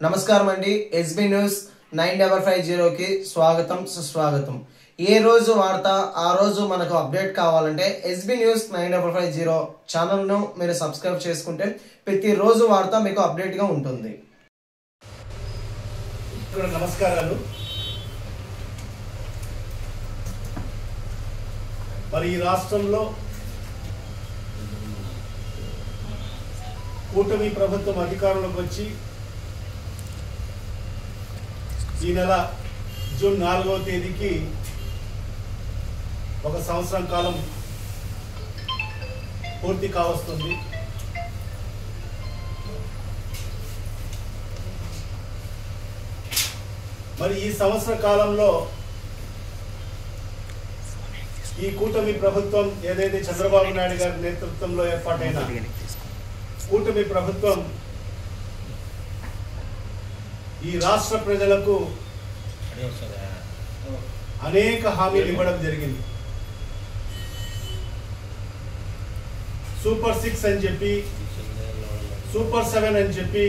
నమస్కారం అండి. SB news 9550 కి స్వాగతం సుస్వాగతం. ఏ రోజు వార్త ఆ రోజు మనకు అప్డేట్ కావాలంటే ఎస్బీ న్యూస్ 9550 ఛానల్ ను మీరు సబ్స్క్రైబ్ చేసుకుంటే ప్రతి రోజు వార్త మీకు అప్డేట్ గా ఉంటుంది. నమస్కారాలు. మరి ఈ రాష్ట్రంలో కూటమి ప్రభుత్వం అధికారంలోకి వచ్చి ఈ నెల జూన్ 4వ తేదీకి ఒక సంవత్సరం కాలం పూర్తి కావస్తుంది. మరి ఈ సంవత్సర కాలంలో ఈ కూటమి ప్రభుత్వం ఏదైతే చంద్రబాబు నాయుడు గారి నేతృత్వంలో ఏర్పాటైన కూటమి ప్రభుత్వం ఈ రాష్ట్ర ప్రజలకు అనేక హామీలు ఇవ్వడం జరిగింది. సూపర్ 6 అని చెప్పి, సూపర్ 7 అని చెప్పి,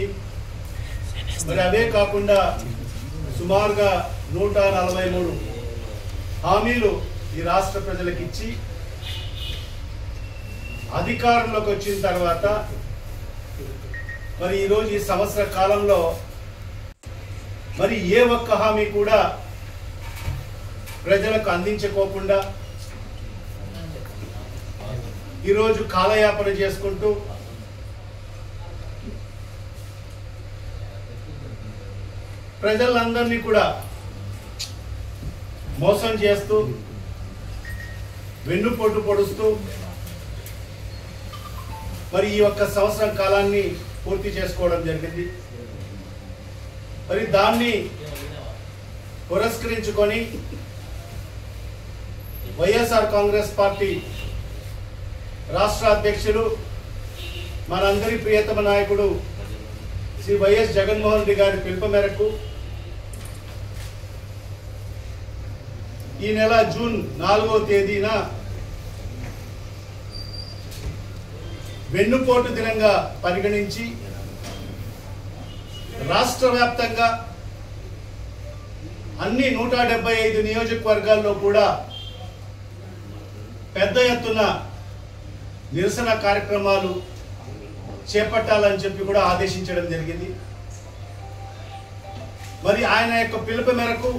మరి అవే కాకుండా సుమారుగా 143 హామీలు ఈ రాష్ట్ర ప్రజలకు ఇచ్చి అధికారంలోకి వచ్చిన తర్వాత మరి ఈరోజు ఈ సంవత్సర కాలంలో మరి ఏ ఒక్క హామీ కూడా ప్రజలకు అందించుకోకుండా ఈరోజు కాలయాపన చేసుకుంటూ ప్రజలందరినీ కూడా మోసం చేస్తూ వెన్నుపోటు పొడుస్తూ మరి ఈ ఒక్క సంవత్సరం కాలాన్ని పూర్తి చేసుకోవడం జరిగింది. మరి దాన్ని పురస్కరించుకొని వైఎస్ఆర్ కాంగ్రెస్ పార్టీ రాష్ట్ర అధ్యక్షులు మనందరి ప్రియతమ నాయకుడు శ్రీ వైఎస్ జగన్మోహన్ రెడ్డి గారి పిలుపు మేరకు ఈ నెల జూన్ 4వ తేదీన వెన్నుపోటు దినంగా పరిగణించి రాష్ట్ర వ్యాప్తంగా అన్ని 175 నియోజకవర్గాల్లో కూడా పెద్ద ఎత్తున నిరసన కార్యక్రమాలు చేపట్టాలని చెప్పి కూడా ఆదేశించడం జరిగింది. మరి ఆయన యొక్క పిలుపు మేరకు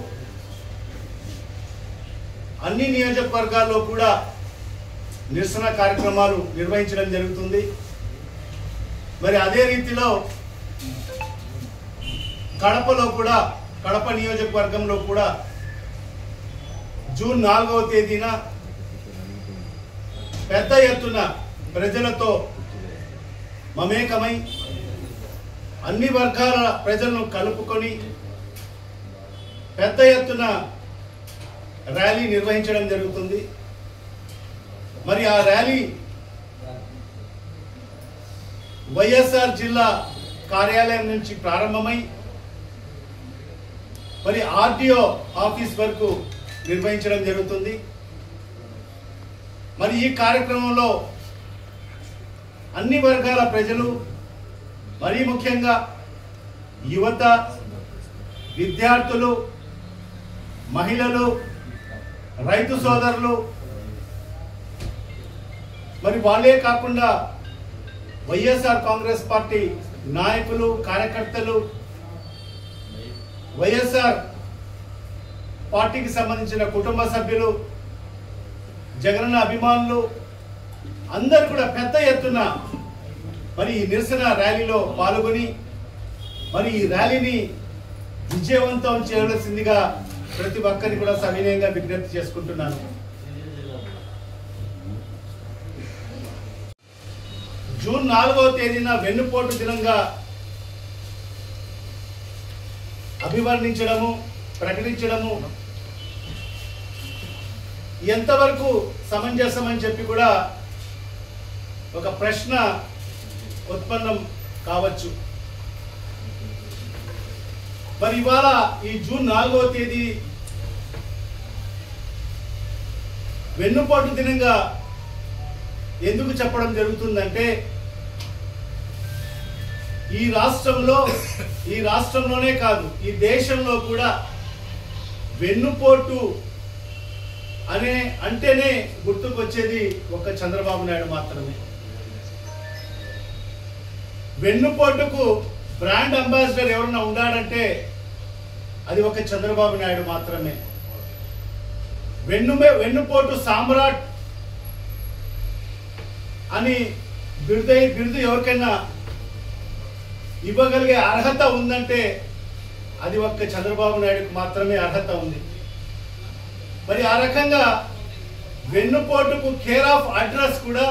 అన్ని నియోజకవర్గాల్లో కూడా నిరసన కార్యక్రమాలు నిర్వహించడం జరుగుతుంది. మరి అదే రీతిలో కడపలో కూడా, కడప నియోజకవర్గంలో కూడా జూన్ 4వ తేదీన పెద్ద ఎత్తున ప్రజలతో మమేకమై అన్ని వర్గాల ప్రజలను కలుపుకొని పెద్ద ఎత్తున ర్యాలీ నిర్వహించడం జరుగుతుంది. మరి ఆ ర్యాలీ వైఎస్ఆర్ జిల్లా కార్యాలయం నుంచి ప్రారంభమై మరి ఆర్టీఓ ఆఫీస్ వరకు నిర్వహించడం జరుగుతుంది. మరి ఈ కార్యక్రమంలో అన్ని వర్గాల ప్రజలు, మరీ ముఖ్యంగా యువత, విద్యార్థులు, మహిళలు, రైతు సోదరులు, మరి వాళ్ళే కాకుండా వైఎస్ఆర్ కాంగ్రెస్ పార్టీ నాయకులు, కార్యకర్తలు, వైఎస్ఆర్ పార్టీకి సంబంధించిన కుటుంబ సభ్యులు, జగనన్న అభిమానులు అందరూ కూడా పెద్ద ఎత్తున మరి ఈ నిరసన ర్యాలీలో పాల్గొని మరి ఈ ర్యాలీని విజయవంతం చేయవలసిందిగా ప్రతి ఒక్కరిని కూడా సవినయంగా విజ్ఞప్తి చేసుకుంటున్నాను. జూన్ 4వ తేదీన వెన్నుపోటు దినంగా అభివర్ణించడము, ప్రకటించడము ఎంతవరకు సమంజసం అని చెప్పి కూడా ఒక ప్రశ్న ఉత్పన్నం కావచ్చు. మరి ఇవాళ ఈ జూన్ 4వ తేదీ వెన్నుపోటు దినంగా ఎందుకు చెప్పడం జరుగుతుందంటే ఈ రాష్ట్రంలోనే కాదు ఈ దేశంలో కూడా వెన్నుపోటు అంటేనే గుర్తుకొచ్చేది ఒక చంద్రబాబు నాయుడు మాత్రమే. వెన్నుపోటుకు బ్రాండ్ అంబాసిడర్ ఎవరన్నా ఉన్నాడంటే అది ఒక చంద్రబాబు నాయుడు మాత్రమే. వెన్నుపోటు సామ్రాట్ అని బిరుదు ఎవరికైనా ఇవ్వగలిగే అర్హత ఉందంటే అది ఒక్క చంద్రబాబు నాయుడుకు మాత్రమే అర్హత ఉంది. మరి ఆ రకంగా వెన్నుపోటుకు కేర్ ఆఫ్ అడ్రస్ కూడా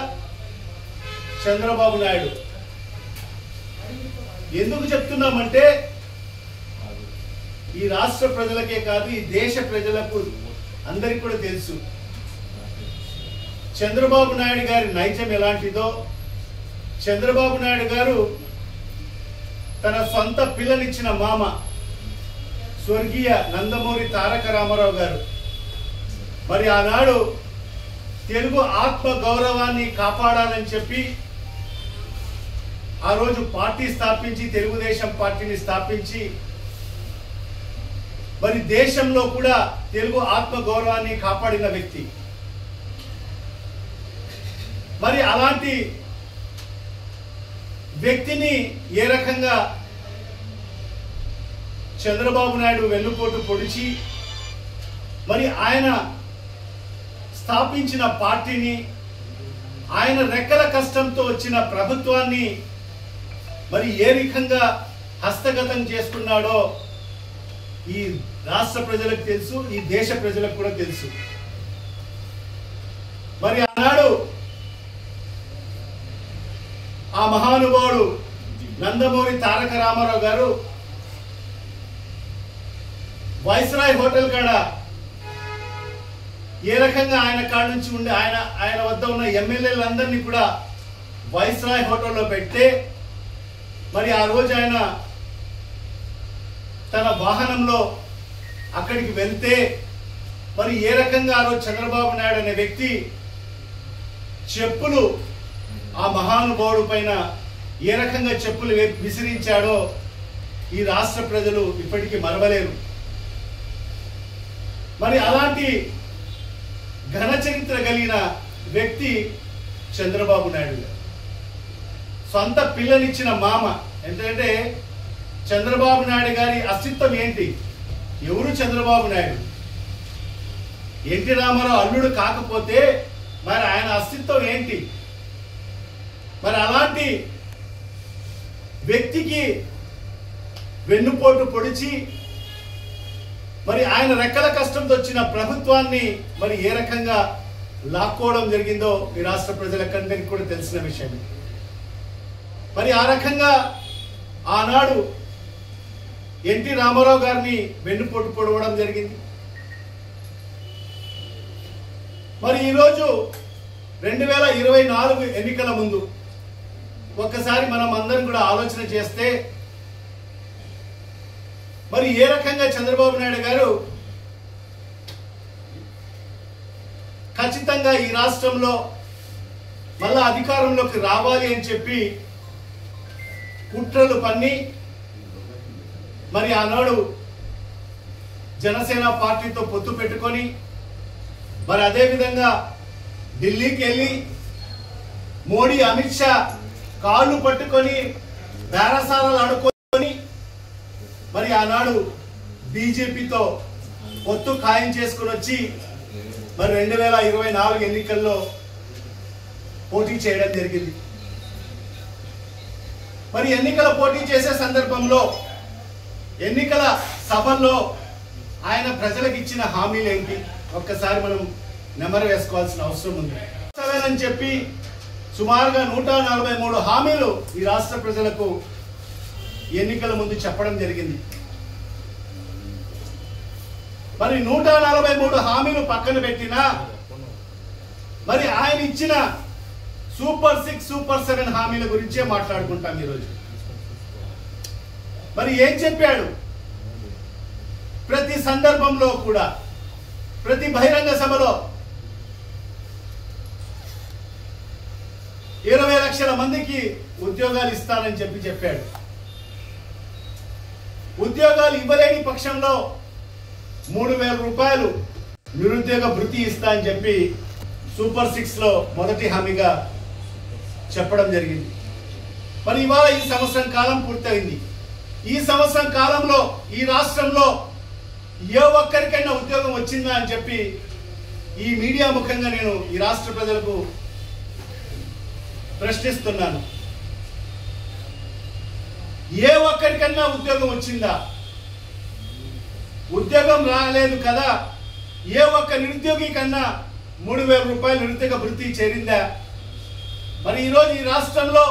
చంద్రబాబు నాయుడు. ఎందుకు చెప్తున్నామంటే ఈ రాష్ట్ర ప్రజలకే కాదు ఈ దేశ ప్రజలకు అందరికీ కూడా తెలుసు చంద్రబాబు నాయుడు గారి నైజం ఎలాంటిదో. చంద్రబాబు నాయుడు గారు తన సొంత పిల్లనిచ్చిన మామ స్వర్గీయ నందమూరి తారక రామారావు గారు మరి ఆనాడు తెలుగు ఆత్మ గౌరవాన్ని కాపాడాలని చెప్పి ఆ రోజు పార్టీ స్థాపించి తెలుగుదేశం పార్టీని స్థాపించి మరి దేశంలో కూడా తెలుగు ఆత్మ గౌరవాన్ని కాపాడిన వ్యక్తి. మరి అలాంటి వ్యక్తిని ఏ రకంగా చంద్రబాబు నాయుడు వెన్నుపోటు పొడిచి మరి ఆయన స్థాపించిన పార్టీని ఆయన రెక్కల కష్టంతో వచ్చిన ప్రభుత్వాన్ని మరి ఏ రకంగా హస్తగతం చేసుకున్నాడో ఈ రాష్ట్ర ప్రజలకు తెలుసు, ఈ దేశ ప్రజలకు కూడా తెలుసు. మరి ఆనాడు ఆ మహానుభావుడు నందమూరి తారక రామారావు గారు వైస్రాయ్ హోటల్ కాడ ఏ రకంగా ఆయన కాడ నుంచి ఉండి ఆయన వద్ద ఉన్న ఎమ్మెల్యేలందరినీ కూడా వైస్రాయ్ హోటల్లో పెడితే మరి ఆ రోజు ఆయన తన వాహనంలో అక్కడికి వెళ్తే మరి ఏ రకంగా ఆ రోజు చంద్రబాబు నాయుడు అనే వ్యక్తి చెప్పులు ఆ మహానుభావుడు పైన ఏ రకంగా చెప్పులు విసిరించాడో ఈ రాష్ట్ర ప్రజలు ఇప్పటికీ మరవలేరు. మరి అలాంటి ఘన చరిత్ర కలిగిన వ్యక్తి చంద్రబాబు నాయుడు గారు. సొంత పిల్లనిచ్చిన మామ. ఎందుకంటే చంద్రబాబు నాయుడు గారి అస్తిత్వం ఏంటి? ఎవరు చంద్రబాబు నాయుడు? ఎన్టీ రామారావు అల్లుడు కాకపోతే మరి ఆయన అస్తిత్వం ఏంటి? మరి అలాంటి వ్యక్తికి వెన్నుపోటు పొడిచి మరి ఆయన రెక్కల కష్టంతో వచ్చిన ప్రభుత్వాన్ని మరి ఏ రకంగా లాక్కోవడం జరిగిందో ఈ రాష్ట్ర ప్రజలకందరికీ కూడా తెలిసిన విషయమే. మరి ఆ రకంగా ఆనాడు ఎన్టీ రామారావు గారిని వెన్నుపోటు పొడవడం జరిగింది. మరి ఈరోజు 2024 ఎన్నికల ముందు ఒక్కసారి మనం అందరం కూడా ఆలోచన చేస్తే మరి ఏ రకంగా చంద్రబాబు నాయుడు గారు ఖచ్చితంగా ఈ రాష్ట్రంలో మళ్ళా అధికారంలోకి రావాలి అని చెప్పి కుట్రలు పన్ని మరి ఆనాడు జనసేన పార్టీతో పొత్తు పెట్టుకొని మరి అదేవిధంగా ఢిల్లీకి వెళ్ళి మోడీ అమిత్ షా కాళ్ళు పట్టుకొని బేరసారాలు ఆడుకొని మరి ఆనాడు బీజేపీతో పొత్తు ఖాయం చేసుకుని వచ్చి మరి 2024 ఎన్నికల్లో పోటీ చేయడం జరిగింది. మరి ఎన్నికల పోటీ చేసే సందర్భంలో ఎన్నికల సభల్లో ఆయన ప్రజలకు ఇచ్చిన హామీలు ఏంటి ఒక్కసారి మనం నెమరు వేసుకోవాల్సిన అవసరం ఉంది. అని చెప్పి సుమారుగా 143 హామీలు ఈ రాష్ట్ర ప్రజలకు ఎన్నికల ముందు చెప్పడం జరిగింది. మరి 143 హామీలు పక్కన పెట్టినా మరి ఆయన ఇచ్చిన సూపర్ 6, సూపర్ 7 హామీల గురించే మాట్లాడుకుంటాం ఈరోజు. మరి ఏం చెప్పాడు? ప్రతి సందర్భంలో కూడా ప్రతి బహిరంగ సభలో 20 లక్షల మందికి ఉద్యోగాలు ఇస్తానని చెప్పాడు. ఉద్యోగాలు ఇవ్వలేని పక్షంలో 3,000 రూపాయలు నిరుద్యోగ భృతి ఇస్తా అని చెప్పి సూపర్ 6లో మొదటి హామీగా చెప్పడం జరిగింది. మరి ఇవాళ ఈ సంవత్సరం కాలం పూర్తయింది. ఈ సంవత్సరం కాలంలో ఈ రాష్ట్రంలో ఏ ఒక్కరికైనా ఉద్యోగం వచ్చిందా అని చెప్పి ఈ మీడియా ముఖంగా నేను ఈ రాష్ట్ర ప్రజలకు ప్రశ్నిస్తున్నాను. ఏ ఒక్కరికన్నా ఉద్యోగం వచ్చిందా? ఉద్యోగం రాలేదు కదా, ఏ ఒక్క నిరుద్యోగి కన్నా 3,000 రూపాయలు నిరుద్యోగ భృతి చేరిందా? మరి ఈరోజు ఈ రాష్ట్రంలో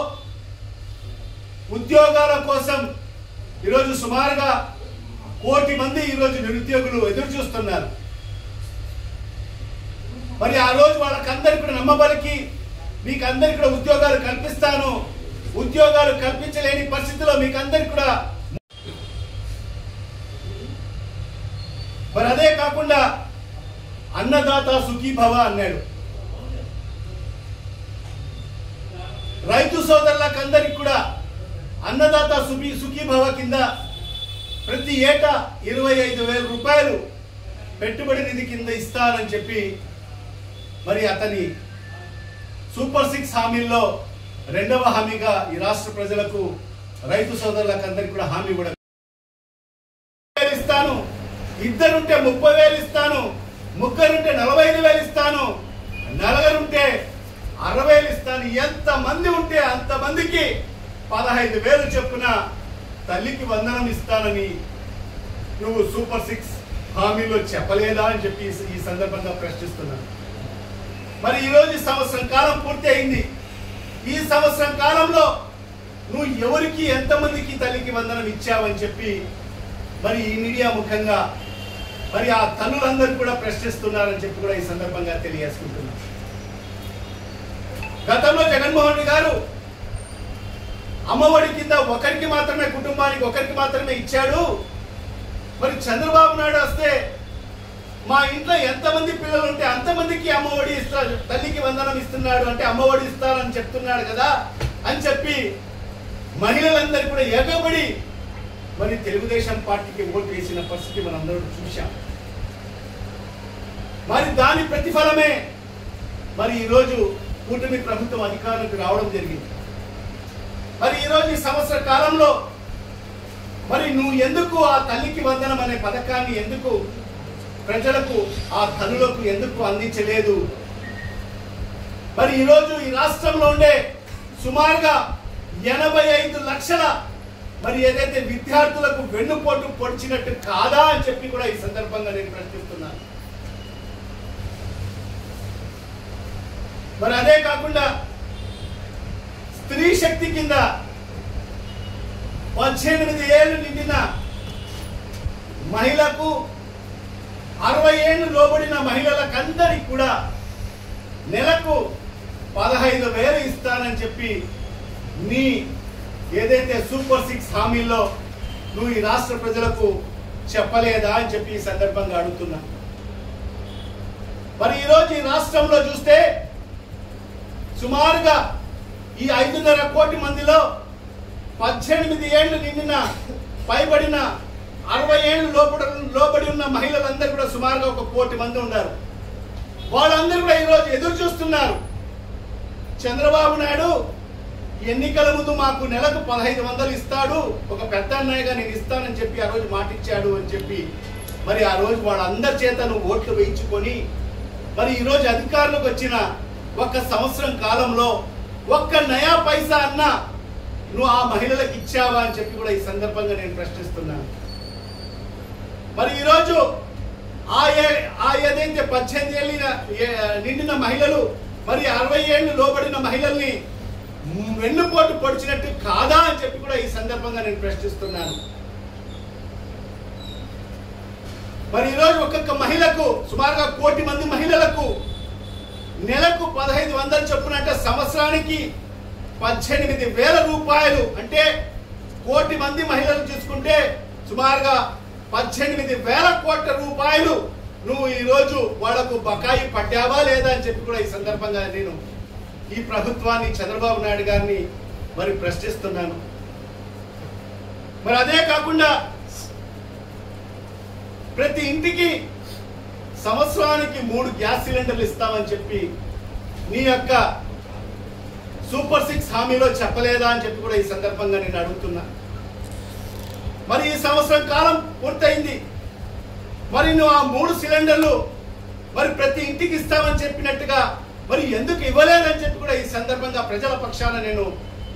ఉద్యోగాల కోసం ఈరోజు సుమారుగా 1 కోటి మంది ఈరోజు నిరుద్యోగులు ఎదురు చూస్తున్నారు. మరి ఆ రోజు వాళ్ళకందరికీ కూడా నమ్మబలికి మీకు అందరికీ కూడా ఉద్యోగాలు కల్పిస్తాను, ఉద్యోగాలు కల్పించలేని పరిస్థితిలో మీకు అందరికీ కూడా, మరి అదే కాకుండా అన్నదాత సుఖీభవ అన్నాడు. రైతు సోదరులకు అందరికి కూడా అన్నదాత సుఖీభవ కింద ప్రతి ఏటా 25,000 రూపాయలు పెట్టుబడి నిధి కింద ఇస్తానని చెప్పి మరి అతని సూపర్ 6 హామీల్లో 2వ హామీగా ఈ రాష్ట్ర ప్రజలకు రైతు సోదరులకు అందరికి కూడా హామీ కూడా ఇస్తాను, ఇద్దరుంటే 30,000 ఇస్తాను, ముగ్గురుంటే 45,000 ఇస్తాను, నలుగురుంటే 60,000 ఇస్తాను, ఎంత మంది ఉంటే అంత మందికి 15,000 చొప్పున తల్లికి వందనం ఇస్తానని నువ్వు సూపర్ 6 హామీలో చెప్పలేదా అని చెప్పి ఈ సందర్భంగా ప్రశ్నిస్తున్నాను. మరి ఈరోజు సంవత్సరం కాలం పూర్తి అయింది. ఈ సంవత్సరం కాలంలో నువ్వు ఎవరికి ఎంతమందికి తల్లికి వందనం ఇచ్చావని చెప్పి మరి ఈ మీడియా ముఖంగా మరి ఆ తల్లులందరూ కూడా ప్రశ్నిస్తున్నారని చెప్పి కూడా ఈ సందర్భంగా తెలియజేసుకుంటున్నాను. గతంలో జగన్మోహన్ రెడ్డి గారు అమ్మఒడి కింద ఒకరికి మాత్రమే, కుటుంబానికి ఒకరికి మాత్రమే ఇచ్చాడు. మరి చంద్రబాబు నాయుడు వస్తే మా ఇంట్లో ఎంతమంది పిల్లలు ఉంటే అంతమందికి అమ్మఒడి ఇస్తాడు, తల్లికి వందనం ఇస్తున్నాడు అంటే అమ్మఒడి ఇస్తారని చెప్తున్నాడు కదా అని చెప్పి మహిళలందరూ కూడా ఎగబడి మరి తెలుగుదేశం పార్టీకి ఓటు వేసిన పరిస్థితి మనందరం చూశాం. మరి దాని ప్రతిఫలమే మరి ఈరోజు కూటమి ప్రభుత్వం అధికారులకు రావడం జరిగింది. మరి ఈరోజు ఈ సంవత్సర కాలంలో మరి నువ్వు ఎందుకు ఆ తల్లికి వందనం అనే పథకాన్ని ఎందుకు ప్రజలకు, ఆ తల్లులకు ఎందుకు అందించలేదు? మరి ఈరోజు ఈ రాష్ట్రంలో ఉండే సుమారుగా 85 లక్షల మరి ఏదైతే విద్యార్థులకు వెన్నుపోటు పొడిచినట్టు కాదా అని చెప్పి కూడా ఈ సందర్భంగా నేను ప్రశ్నిస్తున్నాను. మరి అదే కాకుండా స్త్రీ శక్తి కింద 18 ఏళ్ళు నిండిన మహిళకు, 60 ఏళ్ళు లోబడిన మహిళలకందరికి కూడా నెలకు 15,000 ఇస్తానని చెప్పి నీ ఏదైతే సూపర్ 6 హామీల్లో నువ్వు ఈ రాష్ట్ర ప్రజలకు చెప్పలేదా అని చెప్పి ఈ సందర్భంగా అడుగుతున్నా. మరి ఈరోజు ఈ రాష్ట్రంలో చూస్తే సుమారుగా ఈ 5.5 కోటి మందిలో 18 ఏళ్ళు నిండిన పైబడిన 60 ఏళ్ళు లోబడి ఉన్న మహిళలందరూ కూడా సుమారుగా 1 కోటి మంది ఉన్నారు. వాళ్ళందరూ కూడా ఈరోజు ఎదురు చూస్తున్నారు. చంద్రబాబు నాయుడు ఎన్నికల ముందు మాకు నెలకు 1,500 ఇస్తాడు, ఒక పెద్ద అన్నయ్యగా నేను ఇస్తానని చెప్పి ఆ రోజు మాట ఇచ్చాడు అని చెప్పి మరి ఆ రోజు వాళ్ళందరి చేత నువ్వు ఓట్లు వేయించుకొని మరి ఈరోజు అధికారులకు వచ్చిన 1 సంవత్సరం కాలంలో 1 నయా పైసా అన్నా నువ్వు ఆ మహిళలకు ఇచ్చావా అని చెప్పి కూడా ఈ సందర్భంగా నేను ప్రశ్నిస్తున్నాను. మరి ఈరోజు ఏదైతే 18 ఏళ్ళు నిండిన మహిళలు మరి 60 ఏళ్ళు లోబడిన మహిళల్ని వెన్నుపోటు పొడిచినట్టు కాదా అని చెప్పి కూడా ఈ సందర్భంగా నేను ప్రశ్నిస్తున్నాను. మరి ఈరోజు ఒక్కొక్క మహిళకు సుమారుగా 1 కోటి మంది మహిళలకు నెలకు 1,500 చొప్పున అంటే సంవత్సరానికి 18,000 రూపాయలు, అంటే 1 కోటి మంది మహిళలు చూసుకుంటే సుమారుగా 18,000 కోట్ల రూపాయలు నువ్వు ఈరోజు వాళ్లకు బకాయి పడ్డావా లేదా అని చెప్పి కూడా ఈ సందర్భంగా నేను ఈ ప్రభుత్వాన్ని, చంద్రబాబు నాయుడు గారిని మరి ప్రశ్నిస్తున్నాను. మరి అదే కాకుండా ప్రతి ఇంటికి సంవత్సరానికి 3 గ్యాస్ సిలిండర్లు ఇస్తామని చెప్పి నీ యొక్క సూపర్ 6 హామీలో చెప్పలేదా అని చెప్పి కూడా ఈ సందర్భంగా నేను అడుగుతున్నా. మరి ఈ సంవత్సరం కాలం పూర్తయింది, మరి నువ్వు ఆ 3 సిలిండర్లు మరి ప్రతి ఇంటికి ఇస్తామని చెప్పినట్టుగా మరి ఎందుకు ఇవ్వలేదని చెప్పి కూడా ఈ సందర్భంగా ప్రజల పక్షాన నేను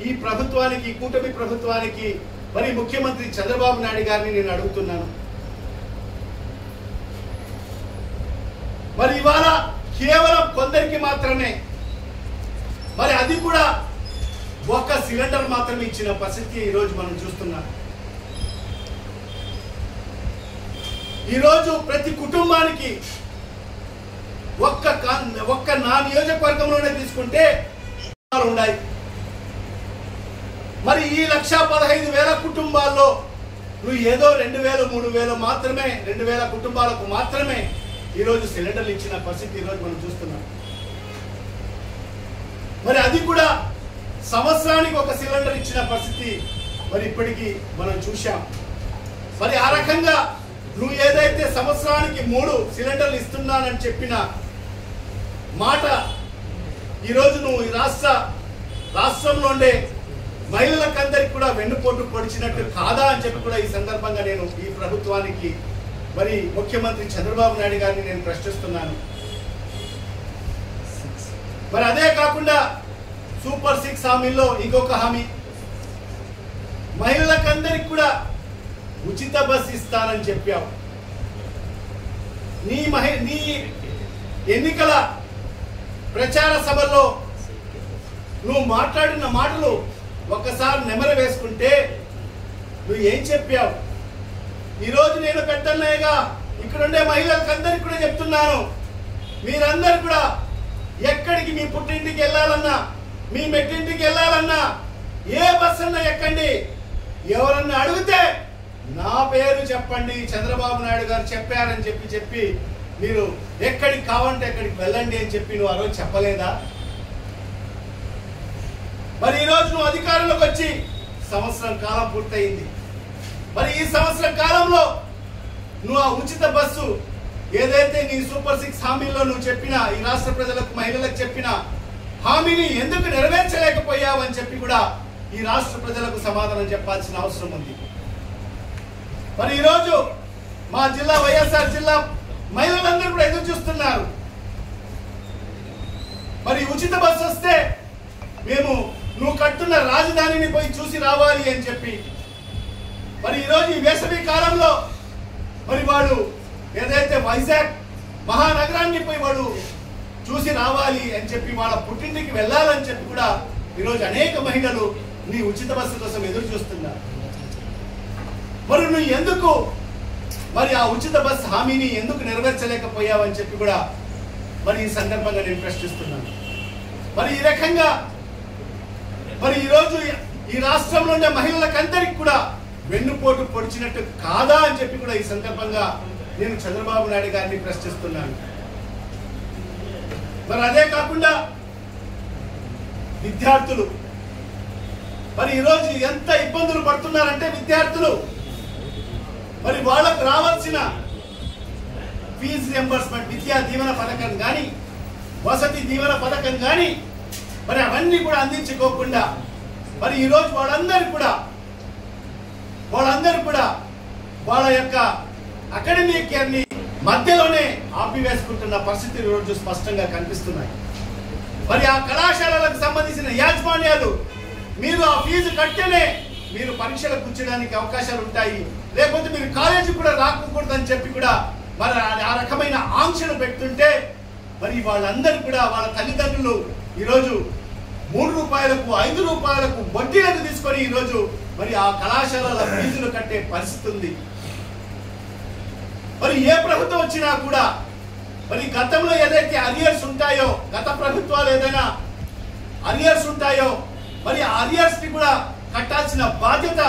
ఈ ప్రభుత్వానికి, కూటమి ప్రభుత్వానికి, మరి ముఖ్యమంత్రి చంద్రబాబు నాయుడు గారిని నేను అడుగుతున్నాను. మరి ఇవాళ కేవలం కొందరికి మాత్రమే, మరి అది కూడా 1 సిలిండర్ మాత్రమే ఇచ్చిన పరిస్థితి ఈరోజు మనం చూస్తున్నాం. ఈరోజు ప్రతి కుటుంబానికి ఒక్క నా నియోజకవర్గంలోనే తీసుకుంటే ఉన్నాయి. మరి ఈ 1,15,000 కుటుంబాల్లో నువ్వు ఏదో 2,000 3,000 మాత్రమే, 2,000 కుటుంబాలకు మాత్రమే ఈరోజు సిలిండర్లు ఇచ్చిన పరిస్థితి ఈరోజు మనం చూస్తున్నాం. మరి అది కూడా సంవత్సరానికి 1 సిలిండర్ ఇచ్చిన పరిస్థితి మరి ఇప్పటికీ మనం చూశాం. మరి ఆ రకంగా నువ్వు ఏదైతే సంవత్సరానికి 3 సిలిండర్లు ఇస్తున్నానని చెప్పిన మాట ఈరోజు నువ్వు ఈ రాష్ట్రంలో ఉండే మహిళలకందరికి కూడా వెన్నుపోటు పొడిచినట్టు కాదా అని చెప్పి కూడా ఈ సందర్భంగా నేను ఈ ప్రభుత్వానికి, మరి ముఖ్యమంత్రి చంద్రబాబు నాయుడు గారిని నేను ప్రశ్నిస్తున్నాను. మరి అదే కాకుండా సూపర్ 6 హామీల్లో ఇంకొక హామీ, మహిళలకందరికి కూడా ఉచిత బస్ ఇస్తానని చెప్పావు. నీ ఎన్నికల ప్రచార సభల్లో నువ్వు మాట్లాడిన మాటలు ఒక్కసారి నెమరు వేసుకుంటే నువ్వు ఏం చెప్పావు? ఈరోజు నేను పెద్దన్నయ్యగా ఇక్కడుండే మహిళలకందరికి కూడా చెప్తున్నాను, మీరందరూ కూడా ఎక్కడికి మీ పుట్టింటికి వెళ్ళాలన్నా, మీ మెట్టింటికి వెళ్ళాలన్నా ఏ బస్ అన్నా ఎక్కండి, ఎవరన్నా అడిగితే నా పేరు చెప్పండి, చంద్రబాబు నాయుడు గారు చెప్పారని చెప్పి మీరు ఎక్కడికి కావాలంటే ఎక్కడికి వెళ్ళండి అని చెప్పి నువ్వు ఆ రోజు చెప్పలేదా? మరి ఈరోజు నువ్వు అధికారంలోకి వచ్చి సంవత్సరం కాలం పూర్తయింది. మరి ఈ సంవత్సరం కాలంలో నువ్వు ఆ ఉచిత బస్సు ఏదైతే నీ సూపర్ 6 హామీల్లో నువ్వు చెప్పిన, ఈ రాష్ట్ర ప్రజలకు, మహిళలకు చెప్పిన హామీని ఎందుకు నెరవేర్చలేకపోయావు అని చెప్పి కూడా ఈ రాష్ట్ర ప్రజలకు సమాధానం చెప్పాల్సిన అవసరం ఉంది. మరి ఈరోజు మా జిల్లా, వైఎస్ఆర్ జిల్లా మహిళలందరూ కూడా ఎదురు చూస్తున్నారు. మరి ఉచిత బస్సు వస్తే మేము నువ్వు కట్టున్న రాజధానిని పోయి చూసి రావాలి అని చెప్పి, మరి ఈరోజు ఈ వేసవి కాలంలో మరి వాడు ఏదైతే వైజాగ్ మహానగరాన్ని పోయి వాడు చూసి రావాలి అని చెప్పి, వాళ్ళ పుట్టింటికి వెళ్ళాలని చెప్పి కూడా ఈరోజు అనేక మహిళలు నీ ఉచిత బస్సు కోసం ఎదురు చూస్తున్నారు. మరి నువ్వు ఎందుకు మరి ఆ ఉచిత బస్ హామీని ఎందుకు నెరవేర్చలేకపోయావని చెప్పి కూడా మరి ఈ సందర్భంగా నేను ప్రశ్నిస్తున్నాను. మరి ఈ రకంగా మరి ఈరోజు ఈ రాష్ట్రంలో ఉండే మహిళలకందరికి కూడా వెన్నుపోటు పొడిచినట్టు కాదా అని చెప్పి కూడా ఈ సందర్భంగా నేను చంద్రబాబు నాయుడు గారిని ప్రశ్నిస్తున్నాను. మరి అదే కాకుండా విద్యార్థులు మరి ఈరోజు ఎంత ఇబ్బందులు పడుతున్నారంటే విద్యార్థులు, మరి వాళ్ళకు రావాల్సిన ఫీజు రియంబర్స్మెంట్, విద్యా దీవెన పథకం కానీ, వసతి దీవెన పథకం కానీ మరి అవన్నీ కూడా అందించుకోకుండా మరి ఈరోజు వాళ్ళందరూ కూడా వాళ్ళ యొక్క అకాడమిక్ ఇయర్ని మధ్యలోనే ఆపివేసుకుంటున్న పరిస్థితులు ఈరోజు స్పష్టంగా కనిపిస్తున్నాయి. మరి ఆ కళాశాలలకు సంబంధించిన యాజమాన్యాలు మీరు ఆ ఫీజు కట్టేనే మీరు పరీక్షలకు కూర్చోడానికి అవకాశాలు ఉంటాయి, లేకపోతే మీరు కాలేజీ కూడా రాకూడదని చెప్పి కూడా మరి ఆ రకమైన ఆంక్షలు పెడుతుంటే మరి వాళ్ళందరూ కూడా వాళ్ళ తల్లిదండ్రులు ఈరోజు 3 రూపాయలకు 5 రూపాయలకు వడ్డీలకు తీసుకొని ఈరోజు మరి ఆ కళాశాలల ఫీజులు కట్టే పరిస్థితి ఉంది. మరి ఏ ప్రభుత్వం వచ్చినా కూడా మరి గతంలో ఏదైతే అరియర్స్ ఉంటాయో, గత ప్రభుత్వాలు ఏదైనా అరియర్స్ ఉంటాయో మరి ఆ అరియర్స్ ని కూడా కట్టాల్సిన బాధ్యత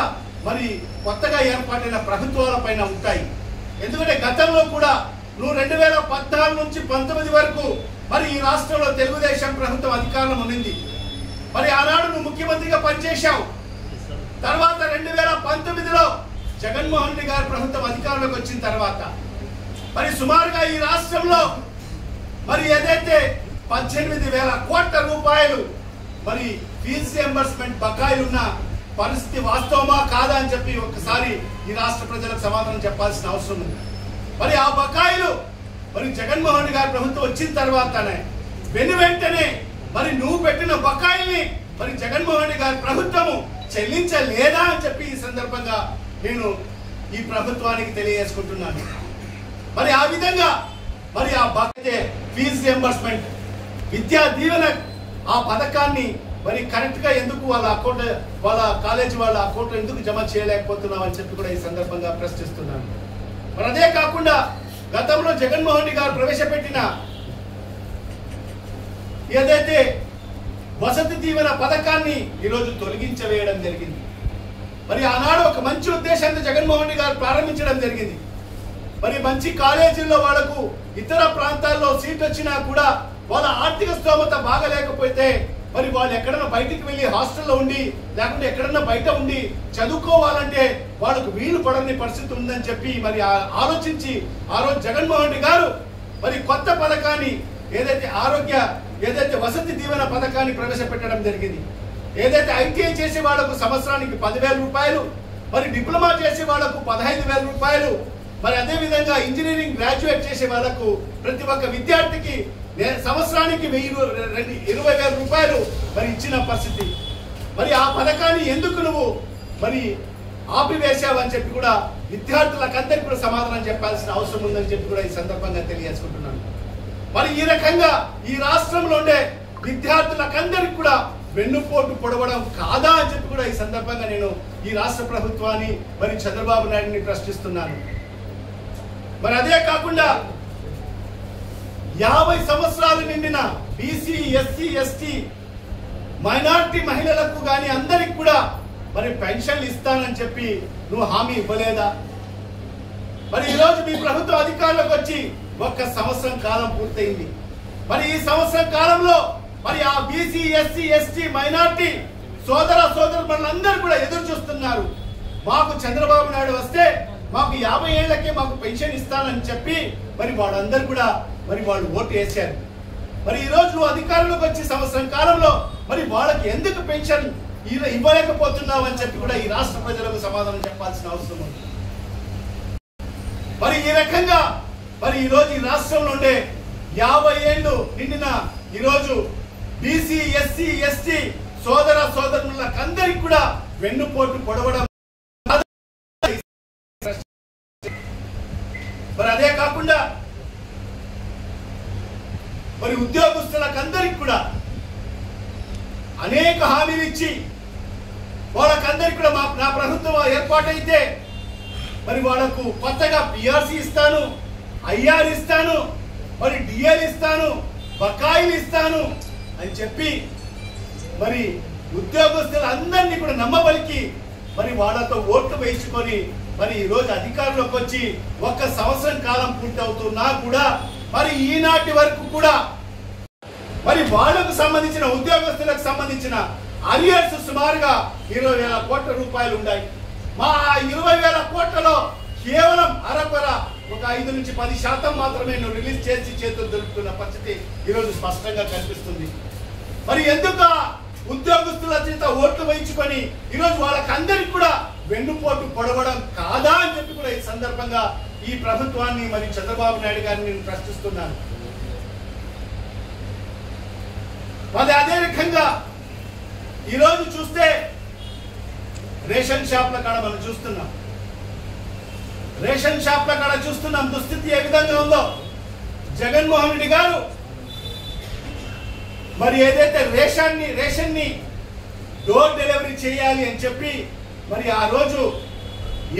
మరి కొత్తగా ఏర్పాటైన ప్రభుత్వాల పైన ఉంటాయి. ఎందుకంటే గతంలో కూడా నువ్వు 2014 నుంచి 19 వరకు మరి ఈ రాష్ట్రంలో తెలుగుదేశం ప్రభుత్వం అధికారంలో ఉన్నింది. మరి ఆనాడు నువ్వు ముఖ్యమంత్రిగా పనిచేశావు. తర్వాత 2019లో జగన్మోహన్ రెడ్డి గారి ప్రభుత్వం అధికారంలోకి వచ్చిన తర్వాత మరి సుమారుగా ఈ రాష్ట్రంలో మరి ఏదైతే 18,000 కోట్ల రూపాయలు మరి ఫీజు రియంబర్స్మెంట్ బకాయిలు ఉన్న పరిస్థితి వాస్తవమా కాదా అని చెప్పి ఒకసారి ఈ రాష్ట్ర ప్రజలకు సమాధానం చెప్పాల్సిన అవసరం ఉంది. మరి ఆ బకాయిలు మరి జగన్మోహన్ రెడ్డి గారి ప్రభుత్వం వచ్చిన తర్వాతనే వెంటనే మరి నువ్వు పెట్టిన బకాయిల్ని మరి జగన్మోహన్ రెడ్డి గారి ప్రభుత్వము చెల్లించలేదా అని చెప్పి ఈ సందర్భంగా నేను ఈ ప్రభుత్వానికి తెలియజేసుకుంటున్నాను. మరి ఆ విధంగా మరి ఆ బకాయి ఫీజు రియంబర్స్మెంట్ విద్యా దీవెన ఆ పథకాన్ని మరి కరెక్ట్ గా ఎందుకు వాళ్ళ కాలేజీ వాళ్ళ అకౌంట్ ఎందుకు జమ చేయలేకపోతున్నాం అని చెప్పి కూడా ఈ సందర్భంగా ప్రశ్నిస్తున్నాను. మరి అదే కాకుండా గతంలో జగన్మోహన్ రెడ్డి గారు ప్రవేశపెట్టిన ఏదైతే వసతి దీవెన పథకాన్ని ఈరోజు తొలగించవేయడం జరిగింది. మరి ఆనాడు ఒక మంచి ఉద్దేశాన్ని జగన్మోహన్ రెడ్డి గారు ప్రారంభించడం జరిగింది. మరి మంచి కాలేజీల్లో వాళ్లకు ఇతర ప్రాంతాల్లో సీట్ వచ్చినా కూడా వాళ్ళ ఆర్థిక స్తోమత బాగలేకపోతే మరి వాళ్ళు ఎక్కడన్నా బయటికి వెళ్ళి హాస్టల్లో ఉండి లేకుంటే ఎక్కడన్నా బయట ఉండి చదువుకోవాలంటే వాళ్ళకు వీలు పడని పరిస్థితి ఉందని చెప్పి మరి ఆలోచించి ఆ రోజు జగన్మోహన్ రెడ్డి గారు మరి కొత్త పథకాన్ని ఏదైతే వసతి దీవెన పథకాన్ని ప్రవేశపెట్టడం జరిగింది. ఏదైతే ఐటీఐ చేసే వాళ్లకు సంవత్సరానికి 10,000 రూపాయలు, మరి డిప్లొమా చేసే వాళ్లకు 15,000 రూపాయలు, మరి అదే విధంగా ఇంజనీరింగ్ గ్రాడ్యుయేట్ చేసే వాళ్లకు ప్రతి ఒక్క విద్యార్థికి సంవత్సరానికి 20,000 రూపాయలు మరి ఇచ్చిన పరిస్థితి. మరి ఆ పథకాన్ని ఎందుకు నువ్వు మరి ఆపివేశావు అని చెప్పి కూడా విద్యార్థులకందరికీ కూడా సమాధానం చెప్పాల్సిన అవసరం ఉందని చెప్పి కూడా ఈ సందర్భంగా తెలియజేసుకుంటున్నాను. మరి ఈ రకంగా ఈ రాష్ట్రంలో ఉండే విద్యార్థులకందరికీ కూడా వెన్నుపోటు పొడవడం కాదా అని చెప్పి కూడా ఈ సందర్భంగా నేను ఈ రాష్ట్ర ప్రభుత్వాన్ని మరి చంద్రబాబు నాయుడిని ప్రశ్నిస్తున్నాను. మరి అదే కాకుండా 50 సంవత్సరాలు నిండిన బీసీ, ఎస్సీ, ఎస్టీ, మైనారిటీ మహిళలకు కానీ అందరికి కూడా మరి పెన్షన్లు ఇస్తానని చెప్పి నువ్వు హామీ ఇవ్వలేదా? మరి ఈరోజు మీ ప్రభుత్వం అధికారంలోకి వచ్చి 1 సంవత్సరం కాలం పూర్తయింది. మరి ఈ సంవత్సరం కాలంలో మరి ఆ బీసీ, ఎస్సీ, ఎస్టీ, మైనారిటీ సోదరులందరూ కూడా ఎదురు చూస్తున్నారు. మాకు చంద్రబాబు నాయుడు వస్తే మాకు 50 ఏళ్లకే మాకు పెన్షన్ ఇస్తానని చెప్పి మరి వాళ్ళందరూ కూడా మరి వాళ్ళు ఓటు వేశారు. మరి ఈ రోజు అధికారంలోకి వచ్చి సంవత్సరం కాలంలో మరి వాళ్ళకి ఎందుకు పెన్షన్ ఇవ్వలేకపోతున్నావు అని చెప్పి కూడా ఈ రాష్ట్ర ప్రజలకు సమాధానం చెప్పాల్సిన అవసరం ఉంది. మరి ఈ రకంగా మరి ఈ రోజు ఈ రాష్ట్రంలో ఉండే 50 ఏళ్ళు నిండిన ఈరోజు బీసీ, ఎస్సీ, ఎస్టీ సోదరులందరికీ కూడా వెన్నుపోటు పొడవడం. మరి అదే కాకుండా మరి ఉద్యోగస్తులకందరికి కూడా అనేక హామీలు ఇచ్చి వాళ్ళకందరికి కూడా నా ప్రభుత్వం ఏర్పాటైతే మరి వాళ్ళకు కొత్తగా పిఆర్సీ ఇస్తాను, ఐఆర్ ఇస్తాను, మరి డిఎల్ ఇస్తాను, బకాయిలు ఇస్తాను అని చెప్పి మరి ఉద్యోగస్తులందరినీ కూడా నమ్మబలికి మరి వాళ్ళతో ఓట్లు వేయించుకొని మరి ఈ రోజు అధికారంలోకి వచ్చి 1 సంవత్సరం కాలం పూర్తి అవుతున్నా కూడా మరి ఈనాటి వరకు కూడా మరి వాళ్లకు సంబంధించిన ఉద్యోగస్తులకు సంబంధించిన అరియర్స్ సుమారుగా 20,000 కోట్ల రూపాయలు ఉన్నాయి. మా 20,000 కోట్లలో కేవలం అరకొర ఒక 5 నుంచి 10% మాత్రమే రిలీజ్ చేసి చేతులు దొరుకుతున్న పరిస్థితి ఈరోజు స్పష్టంగా కనిపిస్తుంది. మరి ఎందుకు ఉద్యోగస్తుల చేత ఓట్లు వేయించుకొని ఈరోజు వాళ్ళకందరికి కూడా వెన్నుపోటు పొడవడం కాదా అని చెప్పి కూడా ఈ సందర్భంగా ఈ ప్రభుత్వాన్ని మరి చంద్రబాబు నాయుడు గారిని నేను ప్రశ్నిస్తున్నాను. మరి అదే రకంగా ఈరోజు చూస్తే రేషన్ షాప్ల కాడ మనం చూస్తున్నాం. రేషన్ షాప్ల కాడ చూస్తున్నాం దుస్థితి ఏ విధంగా ఉందో. జగన్మోహన్ రెడ్డి గారు మరి ఏదైతే రేషన్ని డోర్ డెలివరీ చేయాలి అని చెప్పి మరి ఆ రోజు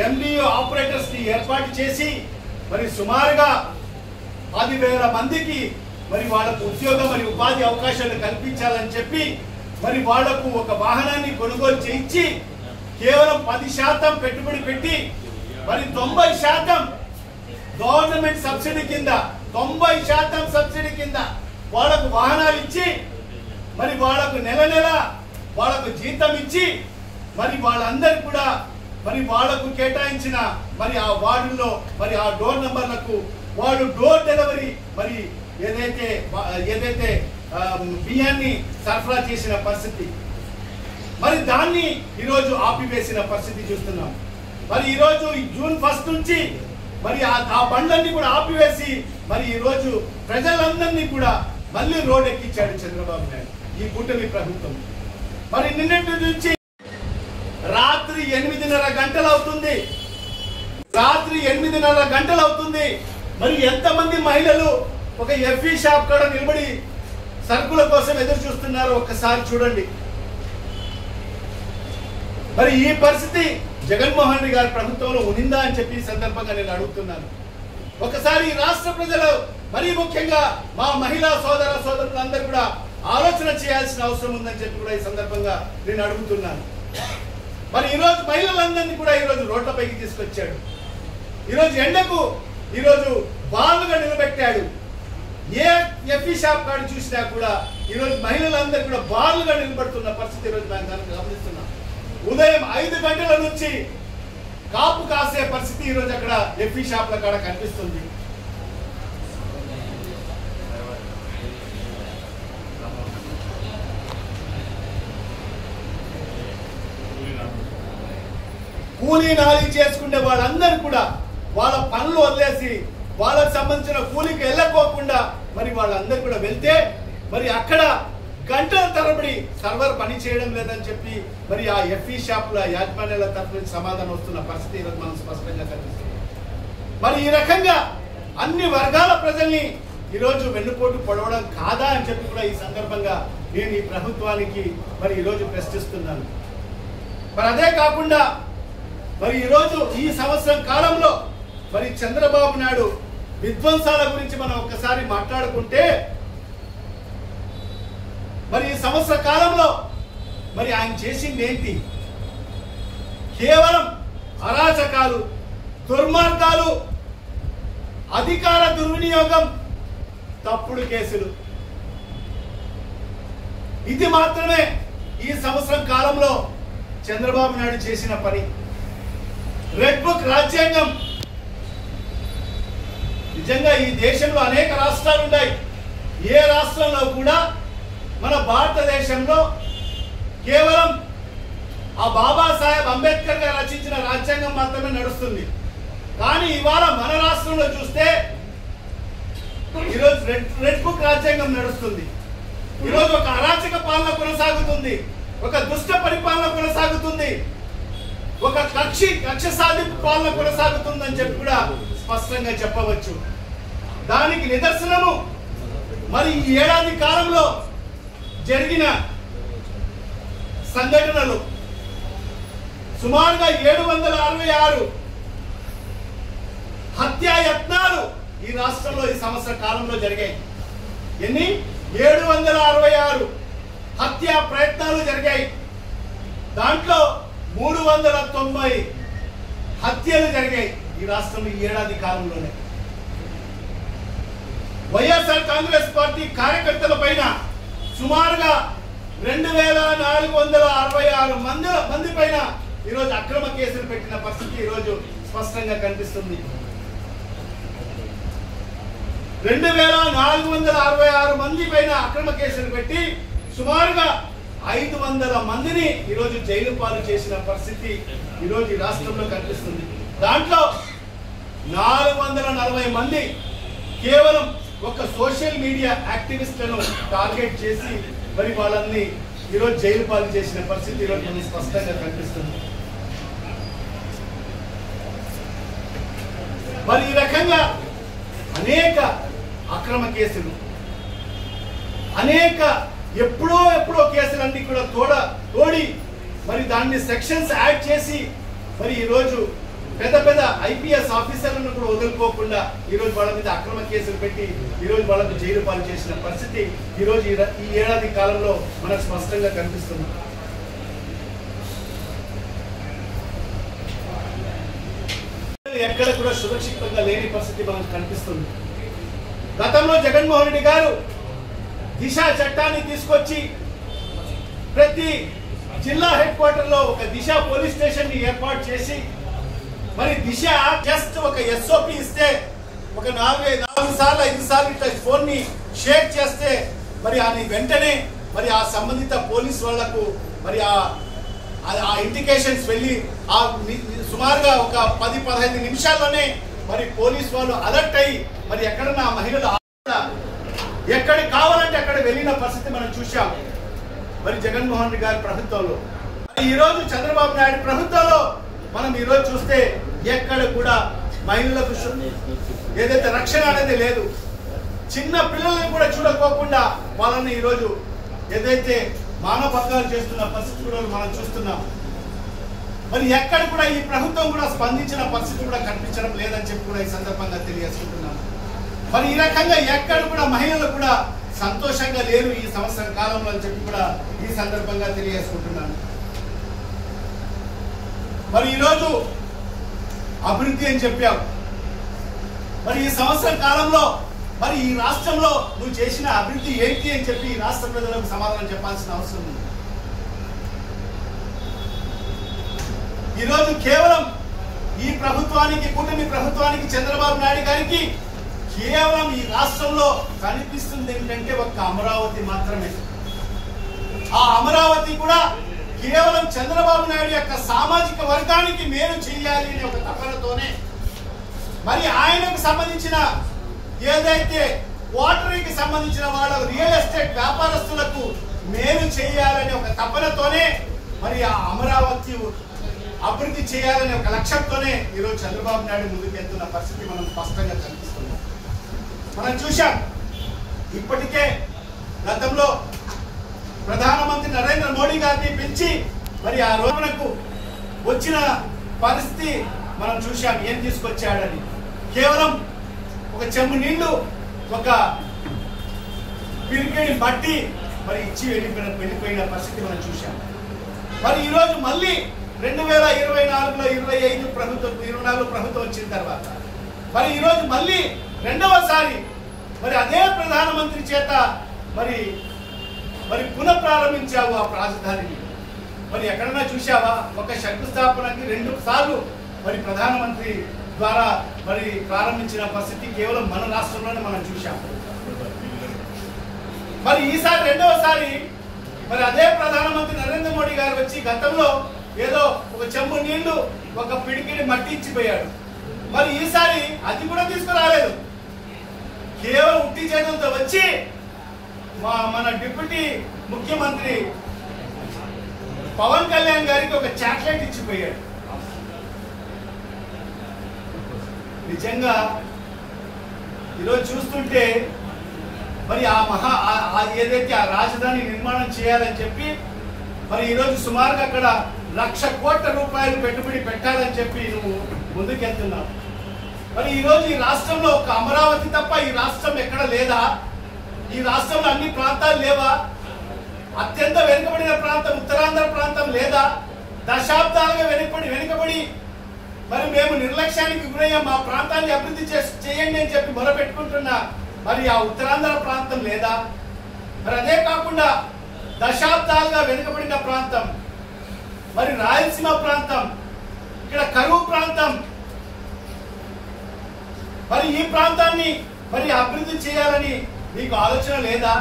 ఎండిఓ ఆపరేటర్స్ ని ఏర్పాటు చేసి మరి సుమారుగా 10,000 మందికి మరి వాళ్ళకు ఉద్యోగం మరియు ఉపాధి అవకాశాలు కల్పించాలని చెప్పి మరి వాళ్లకు ఒక వాహనాన్ని కొనుగోలు చేయించి కేవలం 10% పెట్టుబడి పెట్టి మరి 90% గవర్నమెంట్ సబ్సిడీ కింద 90% సబ్సిడీ కింద వాళ్ళకు వాహనాలు ఇచ్చి మరి వాళ్ళకు నెల వాళ్ళకు జీతం ఇచ్చి మరి వాళ్ళందరూ కూడా మరి వాళ్ళకు కేటాయించిన మరి ఆ వార్డుల్లో మరి ఆ డోర్ నంబర్లకు వాడు డోర్ డెలివరీ మరి ఏదైతే బియ్యాన్ని సరఫరా చేసిన పరిస్థితి, మరి దాన్ని ఈరోజు ఆపివేసిన పరిస్థితి చూస్తున్నాం. మరి ఈరోజు జూన్ 1 నుంచి మరి ఆ బండ్లన్నీ కూడా ఆపివేసి మరి ఈరోజు ప్రజలందరినీ కూడా మళ్ళీ రోడ్ ఎక్కించాడు చంద్రబాబు నాయుడు ఈ కూటమి ప్రభుత్వం. మరి నిన్నటి నుంచి రాత్రి 8:30 గంటలు అవుతుంది, రాత్రి 8:30 గంటలు అవుతుంది. మరి ఎంతమంది మహిళలు ఒక ఎఫ్ఈ షాప్ కాడ నిలబడి సరుకుల కోసం ఎదురు చూస్తున్నారు ఒక్కసారి చూడండి. మరి ఈ పరిస్థితి జగన్మోహన్ రెడ్డి గారి ప్రభుత్వంలో ఉనిందా అని చెప్పి ఈ సందర్భంగా నేను అడుగుతున్నాను. ఒకసారి ఈ రాష్ట్ర ప్రజలు మరీ ముఖ్యంగా మా మహిళా సోదరులందరూ కూడా ఆలోచన చేయాల్సిన అవసరం ఉందని చెప్పి కూడా ఈ సందర్భంగా నేను అడుగుతున్నాను. మరి ఈరోజు మహిళలందరినీ కూడా ఈరోజు రోడ్లపైకి తీసుకొచ్చాడు. ఈరోజు ఎండకు ఈరోజు బాలుగా నిలబెట్టాడు. ఏ ఎఫ్ఈ షాప్ కాడ చూసినా కూడా ఈరోజు మహిళలందరూ కూడా బాలుగా నిలబడుతున్న పరిస్థితి ఈరోజు మేము దానికి గమనిస్తున్నాం. ఉదయం 5 గంటల నుంచి కాపు కాసే పరిస్థితి ఈరోజు అక్కడ ఎఫ్ఈ షాప్ల కాడ కనిపిస్తుంది. కూలీ నాలి చేసుకునే వాళ్ళందరూ కూడా వాళ్ళ పనులు వదిలేసి వాళ్ళకు సంబంధించిన కూలీకి వెళ్ళకోకుండా మరి వాళ్ళందరూ కూడా వెళ్తే మరి అక్కడ గంటల తరబడి సర్వర్ పని చేయడం లేదని చెప్పి మరి ఆ ఎఫ్ఈ షాపుల యాజమాన్యాల తరఫు నుంచి సమాధానం వస్తున్న పరిస్థితి ఈరోజు మనం స్పష్టంగా కనిపిస్తుంది. మరి ఈ రకంగా అన్ని వర్గాల ప్రజల్ని ఈరోజు వెన్నుపోటు పొడవడం కాదా అని చెప్పి కూడా ఈ సందర్భంగా నేను ఈ ప్రభుత్వానికి మరి ఈరోజు ప్రశ్నిస్తున్నాను. మరి అదే కాకుండా మరి ఈరోజు ఈ సంవత్సరం కాలంలో మరి చంద్రబాబు నాయుడు విధ్వంసాల గురించి మనం ఒక్కసారి మాట్లాడుకుంటే మరి ఈ సంవత్సర కాలంలో మరి ఆయన చేసింది ఏంటి? కేవలం అరాచకాలు, దుర్మార్గాలు, అధికార దుర్వినియోగం, తప్పుడు కేసులు, ఇది మాత్రమే ఈ సంవత్సరం కాలంలో చంద్రబాబు నాయుడు చేసిన పని. రెడ్ బుక్ రాజ్యాంగం, నిజంగా ఈ దేశంలో అనేక రాష్ట్రాలు ఉన్నాయి. ఏ రాష్ట్రంలో కూడా మన భారతదేశంలో కేవలం ఆ బాబాసాహెబ్ అంబేద్కర్ గారు రచించిన రాజ్యాంగం మాత్రమే నడుస్తుంది. కానీ ఇవాళ మన రాష్ట్రంలో చూస్తే ఈరోజు రెడ్ బుక్ రాజ్యాంగం నడుస్తుంది. ఈరోజు ఒక అరాచక పాలన కొనసాగుతుంది, ఒక దుష్ట పరిపాలన కొనసాగుతుంది, ఒక కక్ష సాధింపు పాలన కొనసాగుతుందని చెప్పి కూడా స్పష్టంగా చెప్పవచ్చు. దానికి నిదర్శనము మరి ఈ ఏడాది కాలంలో జరిగిన సంఘటనలు. సుమారుగా 766 హత్యాయత్నాలు ఈ రాష్ట్రంలో ఈ సంవత్సర కాలంలో జరిగాయి. ఎన్ని? 766 హత్యా ప్రయత్నాలు జరిగాయి. దాంట్లో 390 హత్యలు జరిగాయి ఈ రాష్ట్రంలో ఈ ఏడాది కాలంలోనే. వైఎస్ఆర్ కాంగ్రెస్ పార్టీ కార్యకర్తల పైన సుమారుగా 2466 మంది పైన ఈరోజు అక్రమ కేసులు పెట్టిన పరిస్థితి ఈరోజు స్పష్టంగా కనిపిస్తుంది. 2466 మంది పైన అక్రమ కేసులు పెట్టి సుమారుగా 500 మందిని ఈరోజు జైలు పాలు చేసిన పరిస్థితి ఈరోజు ఈ రాష్ట్రంలో కనిపిస్తుంది. దాంట్లో 440 మంది కేవలం ఒక సోషల్ మీడియా యాక్టివిస్టులను టార్గెట్ చేసి మరి వాళ్ళని ఈరోజు జైలు పాలు చేసిన పరిస్థితి ఈరోజు మనకి స్పష్టంగా కనిపిస్తుంది. మరి ఈ రకంగా అనేక అక్రమ కేసులు, అనేక ఎప్పుడో కేసులన్నీ కూడా తోడి మరి దాన్ని సెక్షన్స్ యాడ్ చేసి మరి ఈరోజు పెద్ద ఐపీఎస్ ఆఫీసర్లను కూడా వదులుకోకుండా ఈరోజు వాళ్ళ మీద అక్రమ కేసులు పెట్టి ఈరోజు వాళ్ళకు జైలు పాలు చేసిన పరిస్థితి ఈరోజు ఈ ఏడాది కాలంలో మనకు స్పష్టంగా కనిపిస్తుంది. ఎక్కడ కూడా సురక్షితంగా లేని పరిస్థితి మనకు కనిపిస్తుంది. గతంలో జగన్మోహన్ రెడ్డి గారు దిశ చట్టాన్ని తీసుకొచ్చి ప్రతి జిల్లా హెడ్ క్వార్టర్ లో ఒక దిశ పోలీస్ స్టేషన్ ని ఏర్పాటు చేసి మరి దిశ జస్ట్ ఒక ఎస్ఓపి ఇస్తే ఒక 4 సార్లు 5 సార్లు ఇట్లా ఫోన్ని షేక్ చేస్తే మరి అని వెంటనే మరి ఆ సంబంధిత పోలీస్ వాళ్లకు మరి ఆ ఇండికేషన్స్ వెళ్ళి ఆ సుమారుగా ఒక 10-15 నిమిషాల్లోనే మరి పోలీస్ వాళ్ళు అలర్ట్ అయ్యి మరి ఎక్కడన్నా మహిళలు ఎక్కడికి కావాలంటే అక్కడ వెళ్ళిన పరిస్థితి మనం చూసాం మరి జగన్మోహన్ రెడ్డి గారి ప్రభుత్వంలో. మరి ఈరోజు చంద్రబాబు నాయుడు ప్రభుత్వంలో మనం ఈరోజు చూస్తే ఎక్కడ కూడా మహిళలకు ఏదైతే రక్షణ అనేది లేదు. చిన్న పిల్లల్ని కూడా చూడకోకుండా వాళ్ళని ఈరోజు ఏదైతే మానభంగాలు చేస్తున్న పరిస్థితి కూడా మనం చూస్తున్నాం. మరి ఎక్కడ కూడా ఈ ప్రభుత్వం కూడా స్పందించిన పరిస్థితి కూడా కనిపించడం లేదని చెప్పి కూడా ఈ సందర్భంగా తెలియజేసుకుంటున్నాం. మరి ఈ రకంగా ఎక్కడ కూడా మహిళలు కూడా సంతోషంగా లేరు ఈ సంవత్సరం కాలంలో అని చెప్పి కూడా ఈ సందర్భంగా తెలియజేసుకుంటున్నాను. మరి ఈరోజు అభివృద్ధి అని చెప్పాం. మరి ఈ సంవత్సరం కాలంలో మరి ఈ రాష్ట్రంలో నువ్వు చేసిన అభివృద్ధి ఏంటి అని చెప్పి ఈ రాష్ట్ర ప్రజలకు సమాధానం చెప్పాల్సిన అవసరం ఉంది. ఈరోజు కేవలం ఈ ప్రభుత్వానికి, కూటమి ప్రభుత్వానికి, చంద్రబాబు నాయుడు గారికి కేవలం ఈ రాష్ట్రంలో కనిపిస్తుంది ఏంటంటే ఒక్క అమరావతి మాత్రమే. ఆ అమరావతి కూడా కేవలం చంద్రబాబు నాయుడు యొక్క సామాజిక వర్గానికి మేలు చేయాలి అనే ఒక తపనతోనే మరి ఆయనకు సంబంధించిన ఏదైతే వాటరీకి సంబంధించిన వాళ్ళ రియల్ ఎస్టేట్ వ్యాపారస్తులకు మేలు చేయాలనే ఒక తపనతోనే మరి ఆ అమరావతి అభివృద్ధి చేయాలనే ఒక లక్ష్యంతోనే ఈరోజు చంద్రబాబు నాయుడు ముందుకెళ్తున్న పరిస్థితి మనం స్పష్టంగా కనిపిస్తుంది. మనం చూశాం ఇప్పటికే గతంలో ప్రధానమంత్రి నరేంద్ర మోడీ గారిని పిలిచి మరి ఆ రోజునకు వచ్చిన పరిస్థితి మనం చూశాం. ఏం తీసుకొచ్చాడని కేవలం ఒక చెంబు నీళ్లు, ఒక పిరికెడి మట్టి మరి ఇచ్చి వెళ్ళిపోయిన పరిస్థితి మనం చూశాం. మరి ఈరోజు మళ్ళీ 2024లో 25 ప్రభుత్వం 24 ప్రభుత్వం వచ్చిన తర్వాత మరి ఈరోజు మళ్ళీ రెండవసారి మరి అదే ప్రధానమంత్రి చేత మరి పునఃప్రారంభించావు ఆ రాజధానిని. మరి ఎక్కడన్నా చూసావా? ఒక శంకుస్థాపనకి 2 సార్లు మరి ప్రధానమంత్రి ద్వారా మరి ప్రారంభించిన పరిస్థితి కేవలం మన రాష్ట్రంలోనే మనం చూసాం. మరి ఈసారి రెండవసారి మరి అదే ప్రధానమంత్రి నరేంద్ర మోడీ గారు వచ్చి గతంలో ఏదో ఒక చెంబు నీళ్లు, ఒక పిడికిడి మట్టి ఇచ్చిపోయాడు. మరి ఈసారి అది కూడా తీసుకురాలేదు. కేవలం ఉట్టి చేతులతో వచ్చి మన డిప్యూటీ ముఖ్యమంత్రి పవన్ కళ్యాణ్ గారికి ఒక చాక్లెట్ ఇచ్చిపోయాడు. నిజంగా ఈరోజు చూస్తుంటే మరి ఏదైతే ఆ రాజధాని నిర్మాణం చేయాలని చెప్పి మరి ఈరోజు సుమారుగా అక్కడ 1,00,000 కోట్ల రూపాయలు పెట్టుబడి పెట్టాలని చెప్పి నువ్వు ముందుకెళ్తున్నావు. మరి ఈరోజు ఈ రాష్ట్రంలో ఒక అమరావతి తప్ప ఈ రాష్ట్రం ఎక్కడ లేదా? ఈ రాష్ట్రంలో అన్ని ప్రాంతాలు లేవా? అత్యంత వెనుకబడిన ప్రాంతం ఉత్తరాంధ్ర ప్రాంతం లేదా? దశాబ్దాలుగా వెనుకబడి మరి మేము నిర్లక్ష్యానికి గురయ్యాం, మా ప్రాంతాన్ని అభివృద్ధి చేయండి అని చెప్పి మొరపెట్టుకుంటున్నా మరి ఆ ఉత్తరాంధ్ర ప్రాంతం లేదా? మరి అదే కాకుండా దశాబ్దాలుగా వెనుకబడిన ప్రాంతం మరి రాయలసీమ ప్రాంతం, ఇక్కడ కరువు ప్రాంతం, మరి ఈ ప్రాంతాన్ని మరి అభివృద్ధి చేయాలని నీకు ఆలోచన లేదా?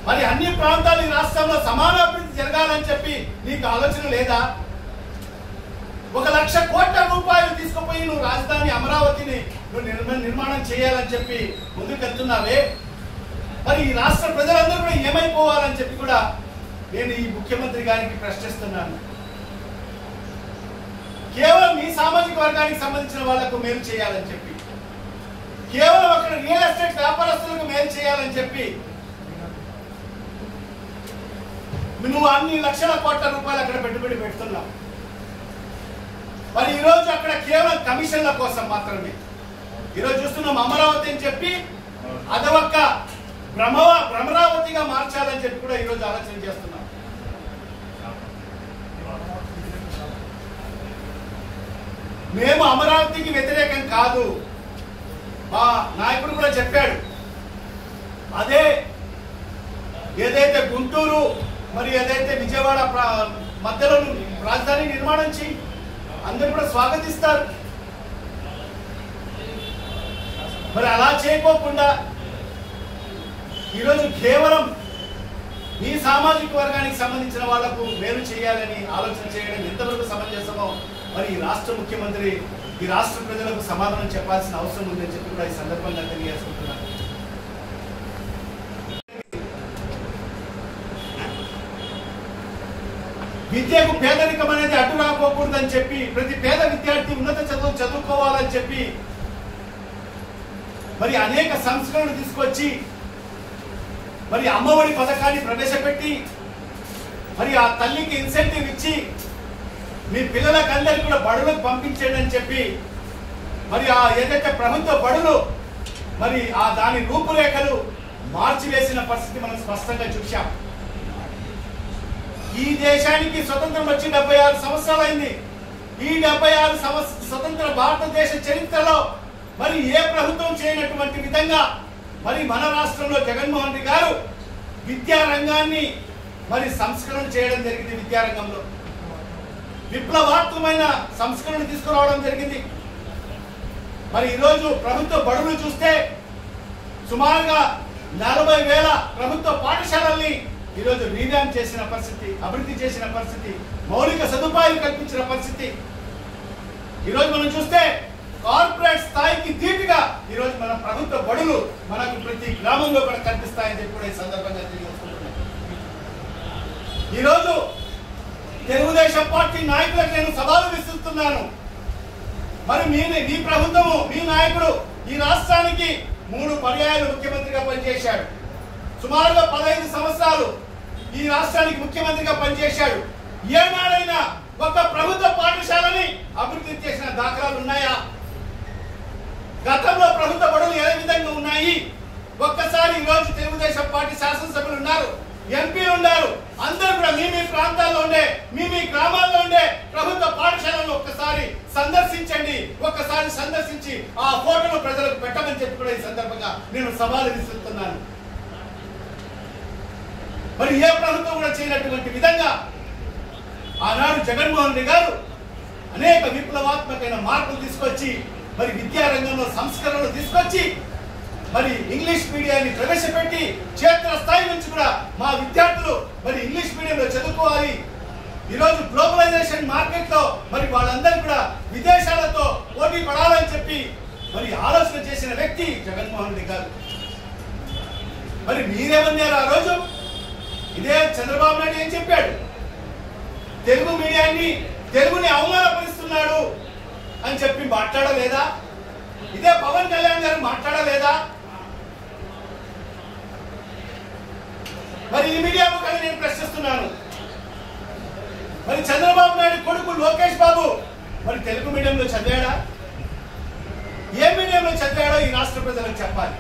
మరి అన్ని ప్రాంతాలు ఈ రాష్ట్రంలో సమాన అభివృద్ధి జరగాలని చెప్పి నీకు ఆలోచన లేదా? 1,00,000 కోట్ల రూపాయలు తీసుకుపోయి నువ్వు రాజధాని అమరావతిని నువ్వు నిర్మాణం చేయాలని చెప్పి ముందుకెళ్తున్నావే. మరి ఈ రాష్ట్ర ప్రజలందరూ కూడా ఏమైపోవాలని చెప్పి కూడా నేను ఈ ముఖ్యమంత్రి గారికి ప్రశ్నిస్తున్నాను. కేవలం మీ సామాజిక వర్గానికి సంబంధించిన వాళ్లకు మేలు చేయాలని చెప్పి, కేవలం అక్కడ రియల్ ఎస్టేట్ వ్యాపారస్తులకు మేలు చేయాలని చెప్పి నువ్వు అన్ని లక్షల కోట్ల రూపాయలు అక్కడ పెట్టుబడి పెడుతున్నావు. మరి ఈరోజు అక్కడ కేవలం కమిషన్ల కోసం మాత్రమే ఈరోజు చూస్తున్నాం. అమరావతి అని చెప్పి అదొక్క భ్రమరావతిగా మార్చాలని చెప్పి కూడా ఈరోజు ఆలోచన చేస్తున్నాం. మేము అమరావతికి వ్యతిరేకం కాదు. మా నాయకుడు కూడా చెప్పాడు. అదే ఏదైతే గుంటూరు మరి ఏదైతే విజయవాడ మధ్యలో రాజధాని నిర్మాణం చేయి, అందరూ కూడా స్వాగతిస్తారు. మరి అలా చేయకోకుండా ఈరోజు కేవలం ఈ సామాజిక వర్గానికి సంబంధించిన వాళ్లకు మేలు చేయాలని ఆలోచన చేయడం ఎంతవరకు సమంజసమో మరి ఈ రాష్ట్ర ముఖ్యమంత్రి ఈ రాష్ట్ర ప్రజలకు సమాధానం చెప్పాల్సిన అవసరం ఉందని చెప్పి కూడా ఈ సందర్భంగా తెలియజేసుకుంటున్నాను. విద్యకు పేదరికం అనేది అడ్డు రాకపోకూడదని చెప్పి ప్రతి పేద విద్యార్థి ఉన్నత చదువు చదువుకోవాలని చెప్పి మరి అనేక సంస్కరణలు తీసుకొచ్చి మరి అమ్మఒడి పథకాన్ని ప్రవేశపెట్టి మరి ఆ తల్లికి ఇన్సెంటివ్ ఇచ్చి మీ పిల్లలకు అందరికీ కూడా బడులకు పంపించండి అని చెప్పి మరి ఆ ఏదైతే ప్రభుత్వ బడులు మరి ఆ దాని రూపురేఖలు మార్చివేసిన పరిస్థితి మనం స్పష్టంగా చూశాం. ఈ దేశానికి స్వతంత్రం వచ్చి 76 సంవత్సరాలైంది. ఈ 76 స్వతంత్ర భారతదేశ చరిత్రలో మరి ఏ ప్రభుత్వం చేయనటువంటి విధంగా మరి మన రాష్ట్రంలో జగన్మోహన్ రెడ్డి గారు విద్యా రంగాన్ని మరి సంస్కరణ చేయడం జరిగింది. విద్యారంగంలో విప్లవాత్మకమైన సంస్కరణ తీసుకురావడం జరిగింది. మరి ఈరోజు ప్రభుత్వ బడులు చూస్తే సుమారుగా 40,000 ప్రభుత్వ పాఠశాలల్ని ఈరోజు రీవ్యాంప్ చేసిన పరిస్థితి, అభివృద్ధి చేసిన పరిస్థితి, మౌలిక సదుపాయాలు కల్పించిన పరిస్థితి. ఈరోజు మనం చూస్తే కార్పొరేట్ స్థాయికి ధీటుగా ఈరోజు మన ప్రభుత్వ బడులు మనకు ప్రతి గ్రామంలో కూడా కనిపిస్తాయని చెప్పి కూడా ఈ సందర్భంగా తెలియజేసుకుంటున్నాం. ఈరోజు తెలుగుదేశం పార్టీ నాయకులకు నేను సవాలు విసురుతున్నాను. మరి మీ ప్రభుత్వము, మీ నాయకుడు ఈ రాష్ట్రానికి 3 పర్యాయాలు ముఖ్యమంత్రిగా పనిచేశాడు. సుమారుగా 15 సంవత్సరాలు ఈ రాష్ట్రానికి ముఖ్యమంత్రిగా పనిచేశాడు. ఏనాడైనా ఒక ప్రభుత్వ పాఠశాలని అభివృద్ధి చేసిన దాఖలాలు ఉన్నాయా? గతంలో ప్రభుత్వ బడులు ఏ విధంగా ఉన్నాయి? ఒక్కసారి ఈరోజు తెలుగుదేశం పార్టీ శాసనసభ్యులు ఉన్నారు, ఎంపీలు ఉన్నారు, అందరూ కూడా మీ ప్రాంతాల్లో ఉండే మీ గ్రామాల్లో ఉండే ప్రభుత్వ పాఠశాలను ఒక్కసారి సందర్శించండి. ఒక్కసారి సందర్శించి ఆ ఫోటోను ప్రజలకు పెట్టమని చెప్పి కూడా ఈ సందర్భంగా నేను సవాలు విసురుతున్నాను. మరి ఏ ప్రభుత్వం కూడా చేయనటువంటి విధంగా ఆనాడు జగన్మోహన్ రెడ్డి గారు అనేక విప్లవాత్మకమైన మార్పులు తీసుకొచ్చి మరి విద్యారంగంలో సంస్కరణలు తీసుకొచ్చి మరి ఇంగ్లీష్ మీడియాన్ని ప్రవేశపెట్టి క్షేత్ర స్థాయి నుంచి కూడా మా విద్యార్థులు మరి ఇంగ్లీష్ మీడియంలో చదువుకోవాలి. ఈరోజు గ్లోబలైజేషన్ మార్కెట్ లో మరి వాళ్ళందరూ కూడా విదేశాలతో పోటీ పడాలని చెప్పి మరి ఆలోచన చేసిన వ్యక్తి జగన్మోహన్ రెడ్డి గారు. మరి మీరేమన్నారు ఆ రోజు? ఇదే చంద్రబాబు నాయుడు ఏం చెప్పాడు? తెలుగు మీడియాన్ని, తెలుగుని అవమానపరుస్తున్నాడు అని చెప్పి మాట్లాడలేదా? ఇదే పవన్ కళ్యాణ్ గారు మాట్లాడలేదా? మరి ఈ మీడియా ముఖాన్ని నేను ప్రశ్నిస్తున్నాను. మరి చంద్రబాబు నాయుడు కొడుకు లోకేష్ బాబు మరి తెలుగు మీడియంలో చదివాడా? ఏ మీడియంలో చదివాడో ఈ రాష్ట్ర ప్రజలకు చెప్పాలి.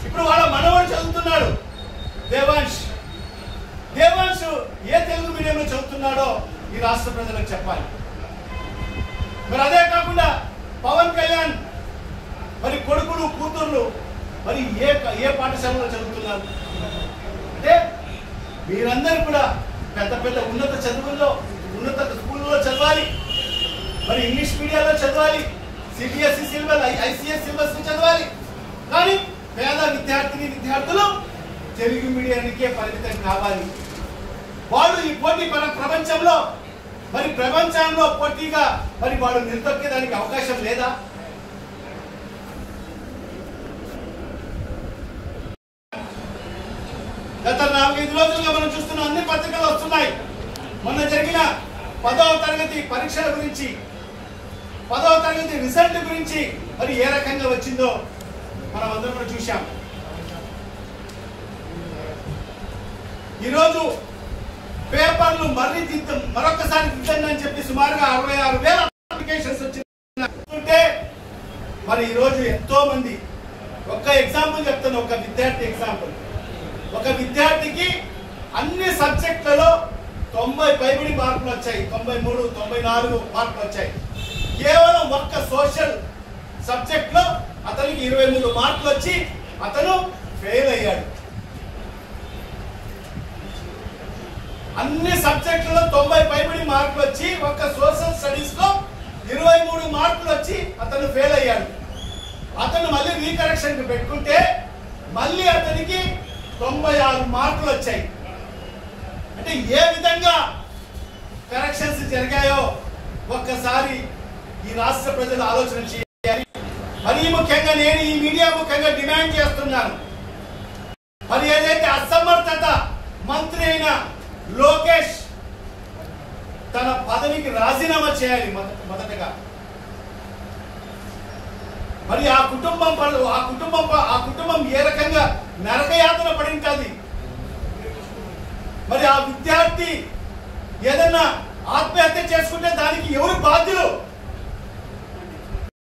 ఇప్పుడు వాళ్ళ మనవడు చదువుతున్నాడు దేవాంశ్ ఏ తెలుగు మీడియంలో చదువుతున్నాడో ఈ రాష్ట్ర ప్రజలకు చెప్పాలి. మరి అదే కాకుండా పవన్ కళ్యాణ్ మరి కొడుకులు కూతుర్లు మరి ఏ పాఠశాలలో చదువుతున్నారు? అంటే మీరందరూ కూడా పెద్ద పెద్ద ఉన్నత చదువుల్లో, ఉన్నత స్కూల్లో చదవాలి, మరి ఇంగ్లీష్ మీడియాలో చదవాలి, సిబిఎస్ఈ సిలబస్, ఐసిఎస్ సిలబస్ చదవాలి. కానీ పేద విద్యార్థులు తెలుగు మీడియానికే పరిమితం కావాలి. వాళ్ళు ఈ పోటీ ప్రపంచంలో మరి ప్రపంచంలో పోటీగా మరి వాళ్ళు నిలదొక్కేదానికి అవకాశం లేదా? గత 4-5 రోజులుగా మనం చూస్తున్న అన్ని పత్రికలు వస్తున్నాయి. మొన్న జరిగిన 10వ తరగతి పరీక్షల గురించి, 10వ తరగతి రిజల్ట్ గురించి మరి ఏ రకంగా వచ్చిందో మనం అందరం కూడా చూశాం. ఈరోజు పేపర్లు మరొకసారి దిద్దండి అని చెప్పి సుమారుగా 66,000 అప్లికేషన్స్ వచ్చింటే మరి ఈరోజు ఎంతో మంది, ఒక ఎగ్జాంపుల్ చెప్తాను, ఒక విద్యార్థి ఎగ్జాంపుల్. ఒక విద్యార్థికి అన్ని సబ్జెక్టులలో 90 పైబడి మార్కులు వచ్చాయి, 93, 94 మార్కులు వచ్చాయి. కేవలం ఒక్క సోషల్ సబ్జెక్ట్ లో అతనికి 23 మార్కులు వచ్చి అతను ఫెయిల్ అయ్యాడు. అన్ని సబ్జెక్టులలో 90 పైబడి మార్కులు వచ్చి ఒక్క సోషల్ స్టడీస్ లో 23 మార్కులు వచ్చి అతను ఫెయిల్ అయ్యాడు. అతను మళ్ళీ రీకరెక్షన్ పెట్టుకుంటే మళ్ళీ అతనికి 96 మార్కులు వచ్చాయి. అంటే ఏ విధంగా కరెక్షన్స్ జరిగాయో ఒక్కసారి ఈ రాష్ట్ర ప్రజలు ఆలోచన చేయాలి. మరి ముఖ్యంగా నేను ఈ మీడియా ముఖ్యంగా డిమాండ్ చేస్తున్నాను, మరి ఏదైతే అసమర్థత మంత్రి అయిన లోకేష్ తన పదవికి రాజీనామా చేయాలి మొదటగా. మరి ఆ కుటుంబం ఏ రకంగా నరకయాతన పడింది. మరి ఆ విద్యార్థి ఏదన్నా ఆత్మహత్య చేసుకుంటే దానికి ఎవరు బాధ్యులు?